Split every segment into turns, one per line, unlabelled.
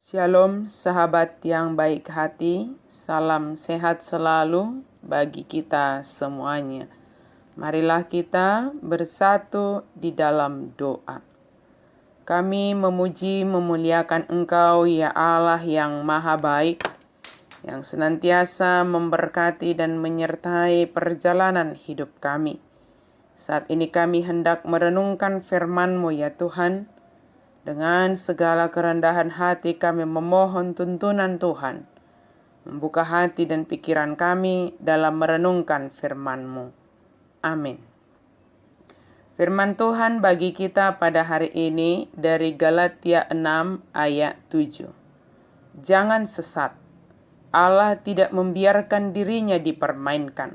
Shalom sahabat yang baik hati, salam sehat selalu bagi kita semuanya. Marilah kita bersatu di dalam doa. Kami memuji memuliakan Engkau ya Allah yang maha baik, yang senantiasa memberkati dan menyertai perjalanan hidup kami. Saat ini kami hendak merenungkan firman-Mu ya Tuhan. Dengan segala kerendahan hati kami memohon tuntunan Tuhan. Membuka hati dan pikiran kami dalam merenungkan firman-Mu. Amin. Firman Tuhan bagi kita pada hari ini dari Galatia 6 ayat 7. Jangan sesat. Allah tidak membiarkan dirinya dipermainkan.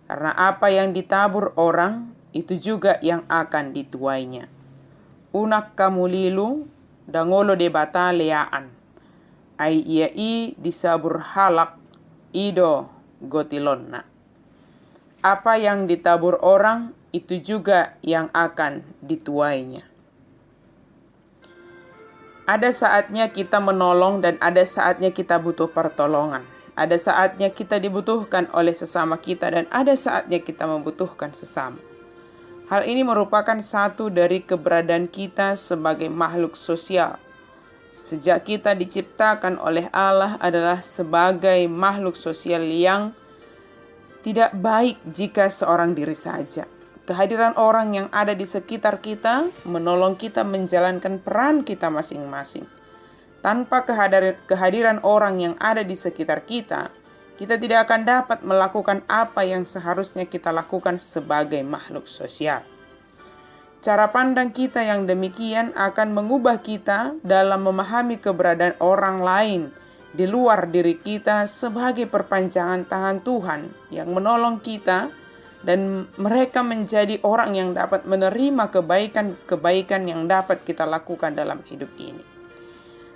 Karena apa yang ditabur orang, itu juga yang akan dituainya. Unak kamu lilu, dangolo de bataleaan. Ai ia disabur halak, ido gotilonna. Apa yang ditabur orang, itu juga yang akan dituainya. Ada saatnya kita menolong dan ada saatnya kita butuh pertolongan. Ada saatnya kita dibutuhkan oleh sesama kita dan ada saatnya kita membutuhkan sesama. Hal ini merupakan satu dari keberadaan kita sebagai makhluk sosial. Sejak kita diciptakan oleh Allah adalah sebagai makhluk sosial yang tidak baik jika seorang diri saja. Kehadiran orang yang ada di sekitar kita menolong kita menjalankan peran kita masing-masing. Tanpa kehadiran orang yang ada di sekitar kita, kita tidak akan dapat melakukan apa yang seharusnya kita lakukan sebagai makhluk sosial. Cara pandang kita yang demikian akan mengubah kita dalam memahami keberadaan orang lain di luar diri kita sebagai perpanjangan tangan Tuhan yang menolong kita, dan mereka menjadi orang yang dapat menerima kebaikan-kebaikan yang dapat kita lakukan dalam hidup ini.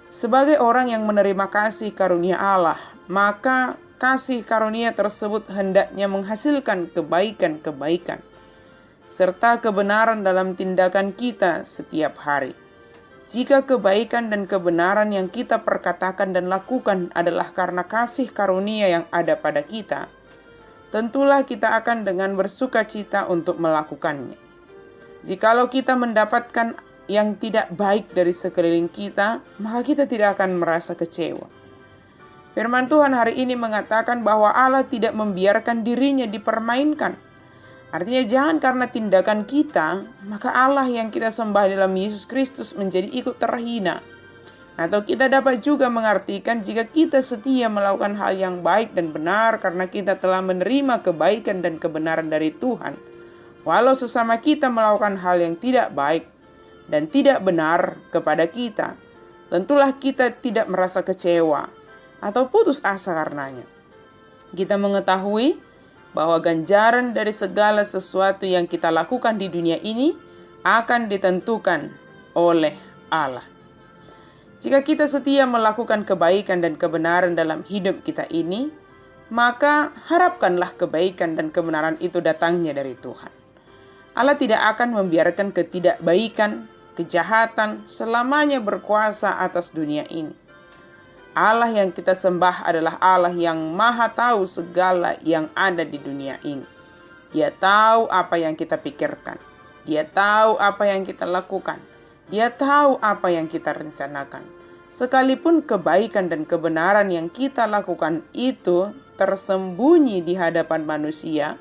Sebagai orang yang menerima kasih karunia Allah, maka kasih karunia tersebut hendaknya menghasilkan kebaikan-kebaikan serta kebenaran dalam tindakan kita setiap hari. Jika kebaikan dan kebenaran yang kita perkatakan dan lakukan adalah karena kasih karunia yang ada pada kita, tentulah kita akan dengan bersuka cita untuk melakukannya. Jikalau kita mendapatkan yang tidak baik dari sekeliling kita, maka kita tidak akan merasa kecewa. Firman Tuhan hari ini mengatakan bahwa Allah tidak membiarkan dirinya dipermainkan. Artinya jangan karena tindakan kita, maka Allah yang kita sembah dalam Yesus Kristus menjadi ikut terhina. Atau kita dapat juga mengartikan jika kita setia melakukan hal yang baik dan benar karena kita telah menerima kebaikan dan kebenaran dari Tuhan. Walau sesama kita melakukan hal yang tidak baik dan tidak benar kepada kita, tentulah kita tidak merasa kecewa atau putus asa karenanya. Kita mengetahui bahwa ganjaran dari segala sesuatu yang kita lakukan di dunia ini akan ditentukan oleh Allah. Jika kita setia melakukan kebaikan dan kebenaran dalam hidup kita ini, maka harapkanlah kebaikan dan kebenaran itu datangnya dari Tuhan. Allah tidak akan membiarkan ketidakbaikan, kejahatan selamanya berkuasa atas dunia ini. Allah yang kita sembah adalah Allah yang maha tahu segala yang ada di dunia ini. Dia tahu apa yang kita pikirkan. Dia tahu apa yang kita lakukan. Dia tahu apa yang kita rencanakan. Sekalipun kebaikan dan kebenaran yang kita lakukan itu tersembunyi di hadapan manusia,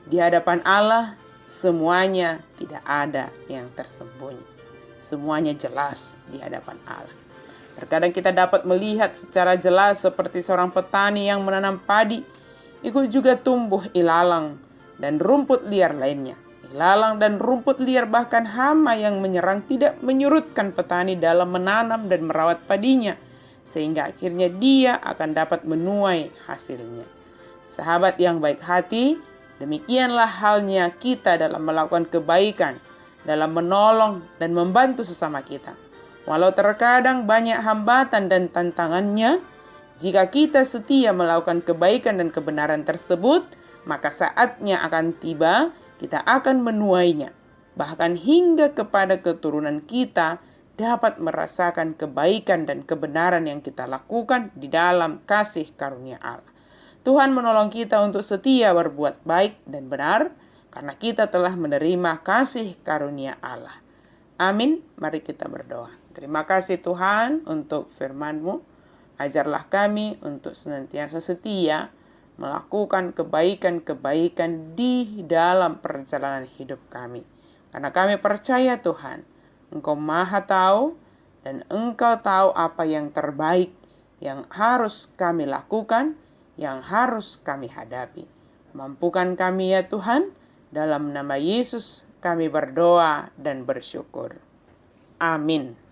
di hadapan Allah semuanya tidak ada yang tersembunyi. Semuanya jelas di hadapan Allah. Terkadang kita dapat melihat secara jelas seperti seorang petani yang menanam padi, ikut juga tumbuh ilalang dan rumput liar lainnya. Ilalang dan rumput liar bahkan hama yang menyerang tidak menyurutkan petani dalam menanam dan merawat padinya, sehingga akhirnya dia akan dapat menuai hasilnya. Sahabat yang baik hati, demikianlah halnya kita dalam melakukan kebaikan, dalam menolong dan membantu sesama kita. Walau terkadang banyak hambatan dan tantangannya, jika kita setia melakukan kebaikan dan kebenaran tersebut, maka saatnya akan tiba, kita akan menuainya. Bahkan hingga kepada keturunan kita dapat merasakan kebaikan dan kebenaran yang kita lakukan di dalam kasih karunia Allah. Tuhan menolong kita untuk setia berbuat baik dan benar, karena kita telah menerima kasih karunia Allah. Amin. Mari kita berdoa. Terima kasih Tuhan untuk firman-Mu. Ajarlah kami untuk senantiasa setia melakukan kebaikan-kebaikan di dalam perjalanan hidup kami. Karena kami percaya Tuhan, Engkau Maha Tahu dan Engkau tahu apa yang terbaik yang harus kami lakukan, yang harus kami hadapi. Mampukan kami ya Tuhan, dalam nama Yesus kami berdoa dan bersyukur. Amin.